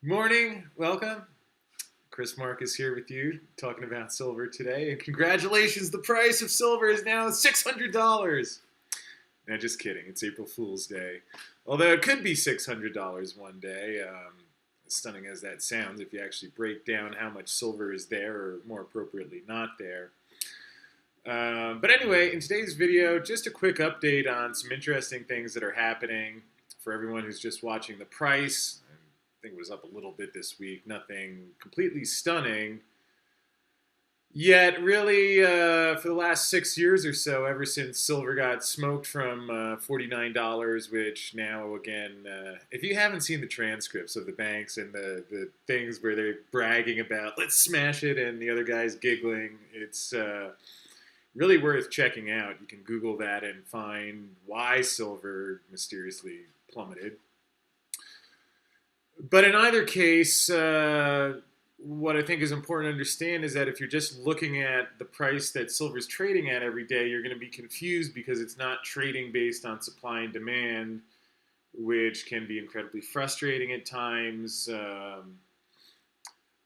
Morning, welcome. Chris Marcus here with you, talking about silver today. And congratulations, the price of silver is now $600. Now, just kidding, it's April Fool's Day. Although it could be $600 one day, stunning as that sounds, if you actually break down how much silver is there, or more appropriately, not there. But anyway, in today's video, just a quick update on some interesting things that are happening for everyone who's just watching the price. I think it was up a little bit this week. Nothing completely stunning. Yet, really, for the last 6 years or so, ever since silver got smoked from $49, which now, again, if you haven't seen the transcripts of the banks and the things where they're bragging about, let's smash it, and the other guy's giggling, it's really worth checking out. You can Google that and find why silver mysteriously plummeted. But in either case, what I think is important to understand is that if you're just looking at the price that silver is trading at every day, you're going to be confused because it's not trading based on supply and demand, which can be incredibly frustrating at times.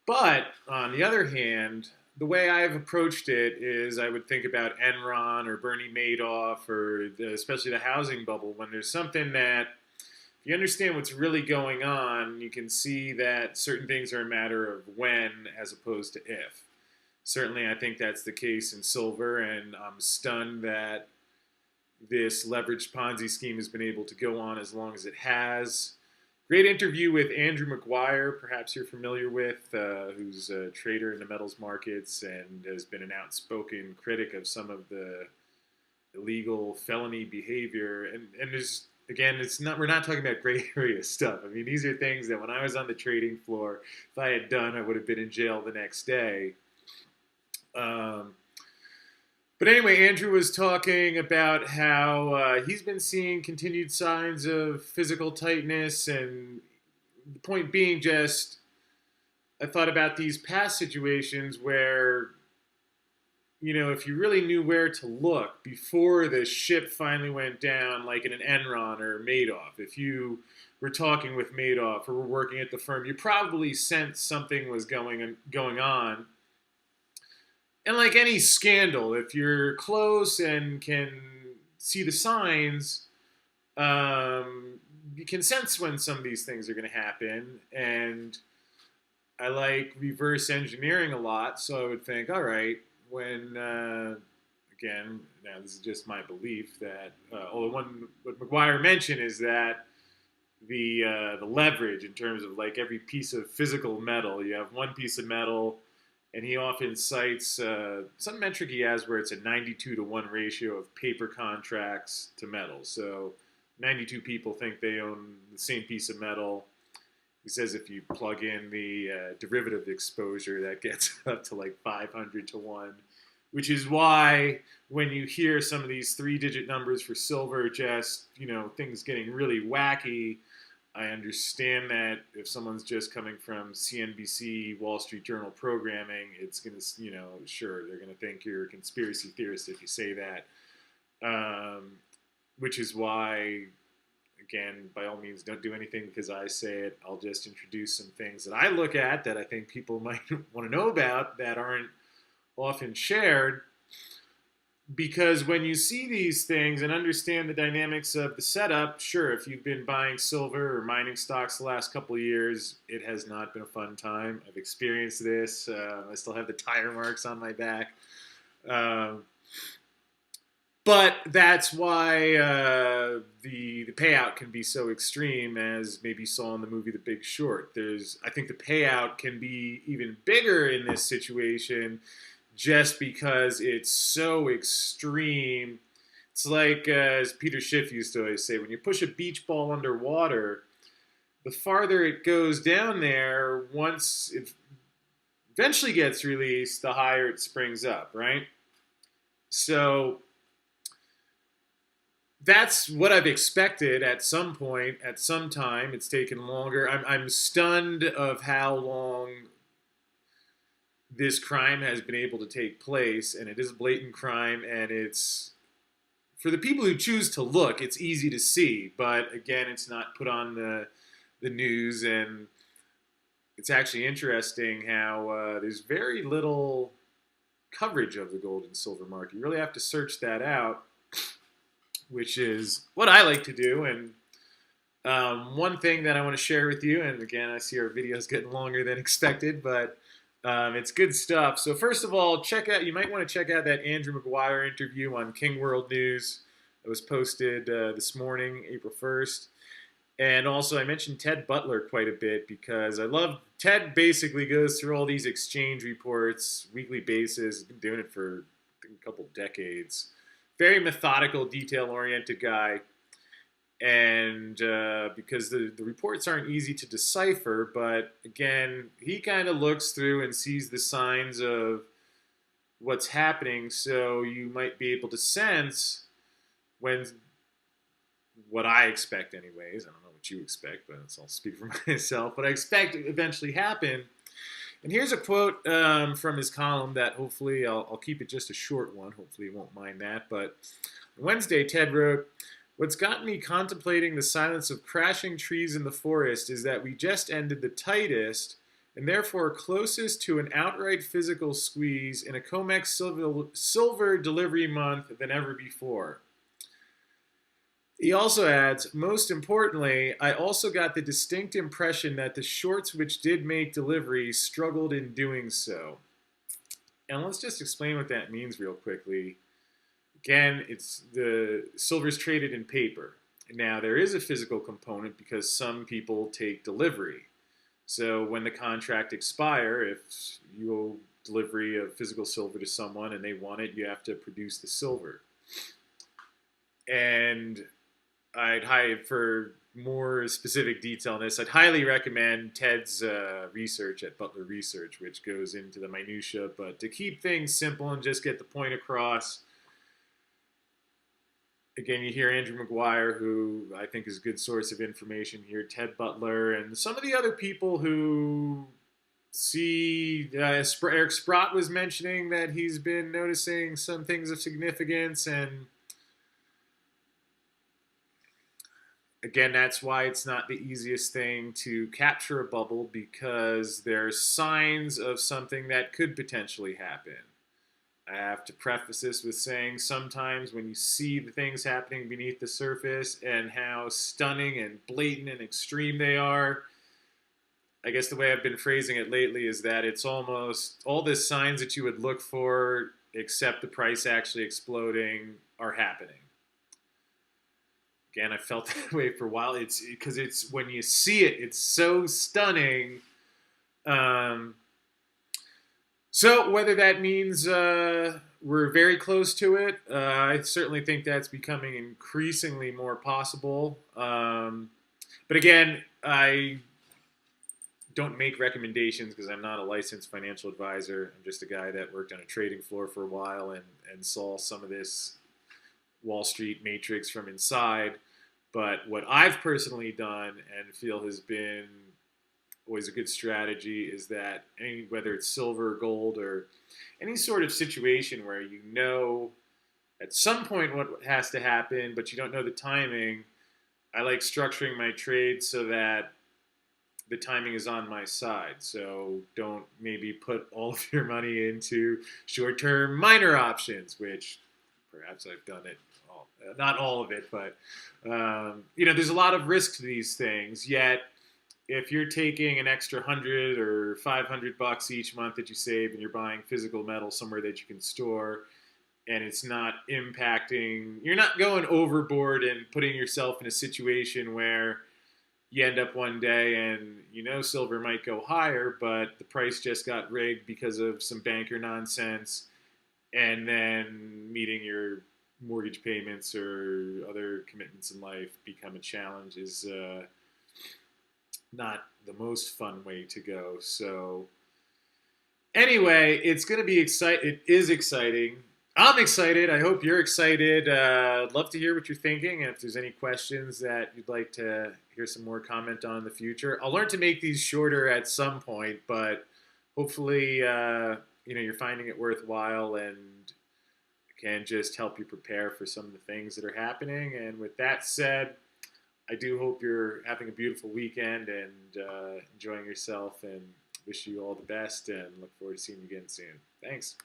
But on the other hand, the way I've approached it is I would think about Enron or Bernie Madoff or especially the housing bubble. When there's something that if you understand what's really going on, you can see that certain things are a matter of when as opposed to if. Certainly, I think that's the case in silver, and I'm stunned that this leveraged Ponzi scheme has been able to go on as long as it has. Great interview with Andrew McGuire, perhaps you're familiar with, who's a trader in the metals markets and has been an outspoken critic of some of the illegal felony behavior. And there's again, we're not talking about gray area stuff. I mean, these are things that when I was on the trading floor, if I had done, I would have been in jail the next day. But anyway, Andrew was talking about how he's been seeing continued signs of physical tightness, and the point being just, I thought about these past situations where, if you really knew where to look before the ship finally went down, like in an Enron or Madoff, if you were talking with Madoff or were working at the firm, you probably sensed something was going on. And like any scandal, if you're close and can see the signs, you can sense when some of these things are going to happen. And I like reverse engineering a lot, so I would think, all right, when, again, now this is just my belief that, what McGuire mentioned is that the leverage in terms of like every piece of physical metal, you have one piece of metal, and he often cites some metric he has where it's a 92-to-1 ratio of paper contracts to metal. So 92 people think they own the same piece of metal. He says if you plug in the derivative exposure, that gets up to like 500-to-1, which is why when you hear some of these three-digit numbers for silver, just, things getting really wacky, I understand that if someone's just coming from CNBC, Wall Street Journal programming, it's going to, sure, they're going to think you're a conspiracy theorist if you say that, which is why, again, by all means, don't do anything because I say it. I'll just introduce some things that I look at that I think people might want to know about that aren't often shared. Because when you see these things and understand the dynamics of the setup, sure, if you've been buying silver or mining stocks the last couple of years, it has not been a fun time. I've experienced this. I still have the tire marks on my back. But that's why the payout can be so extreme, as maybe you saw in the movie The Big Short. I think the payout can be even bigger in this situation just because it's so extreme. It's like, as Peter Schiff used to always say, when you push a beach ball underwater, the farther it goes down there, once it eventually gets released, the higher it springs up, right? So that's what I've expected at some point, at some time. It's taken longer. I'm stunned of how long this crime has been able to take place, and it is a blatant crime, and it's, for the people who choose to look, it's easy to see, but again, it's not put on the news, and it's actually interesting how there's very little coverage of the gold and silver market. You really have to search that out, which is what I like to do. And one thing that I want to share with you, and again, I see our videos getting longer than expected, but it's good stuff. So first of all, you might want to check out that Andrew Maguire interview on King World News that was posted this morning, April 1st. And also, I mentioned Ted Butler quite a bit because Ted basically goes through all these exchange reports, weekly basis. He's been doing it for a couple decades. Very methodical, detail-oriented guy. And because the reports aren't easy to decipher, but again, he kind of looks through and sees the signs of what's happening, so you might be able to sense when what I expect anyways. I don't know what you expect, but I'll speak for myself. What I expect eventually happen. And here's a quote from his column that hopefully I'll keep it just a short one. Hopefully you won't mind that. But on Wednesday, Ted wrote, "What's got me contemplating the silence of crashing trees in the forest is that we just ended the tightest and therefore closest to an outright physical squeeze in a COMEX silver delivery month than ever before." He also adds, "Most importantly, I also got the distinct impression that the shorts which did make deliveries struggled in doing so." And let's just explain what that means real quickly. Again, it's the silver's traded in paper. Now, there is a physical component because some people take delivery. So when the contract expires, if you owe delivery of physical silver to someone and they want it, you have to produce the silver. And for more specific detail on this, I'd highly recommend Ted's research at Butler Research, which goes into the minutia. But to keep things simple and just get the point across, again, you hear Andrew Maguire, who I think is a good source of information here, Ted Butler, and some of the other people who see, Eric Sprott was mentioning that he's been noticing some things of significance, and again, that's why it's not the easiest thing to capture a bubble, because there's signs of something that could potentially happen. I have to preface this with saying sometimes when you see the things happening beneath the surface and how stunning and blatant and extreme they are, I guess the way I've been phrasing it lately is that it's almost all the signs that you would look for, except the price actually exploding, are happening. Again, I felt that way for a while. It's because it's when you see it, it's so stunning. So whether that means we're very close to it, I certainly think that's becoming increasingly more possible. But again, I don't make recommendations because I'm not a licensed financial advisor. I'm just a guy that worked on a trading floor for a while and saw some of this Wall Street matrix from inside. But what I've personally done and feel has been always a good strategy is that whether it's silver or gold or any sort of situation where you know at some point what has to happen, but you don't know the timing, I like structuring my trades so that the timing is on my side. So don't maybe put all of your money into short-term minor options, which perhaps I've done it. Not all of it, but there's a lot of risk to these things. Yet, if you're taking an extra $100 or $500 each month that you save, and you're buying physical metal somewhere that you can store, and it's not impacting, you're not going overboard and putting yourself in a situation where you end up one day and silver might go higher, but the price just got rigged because of some banker nonsense, and then meeting your mortgage payments or other commitments in life become a challenge is not the most fun way to go. So anyway, it's going to be exciting. It is exciting. I'm excited. I hope you're excited. I'd love to hear what you're thinking, and if there's any questions that you'd like to hear some more comment on in the future. I'll learn to make these shorter at some point, but hopefully you're finding it worthwhile and can just help you prepare for some of the things that are happening. And with that said, I do hope you're having a beautiful weekend and enjoying yourself, and wish you all the best, and look forward to seeing you again soon. Thanks.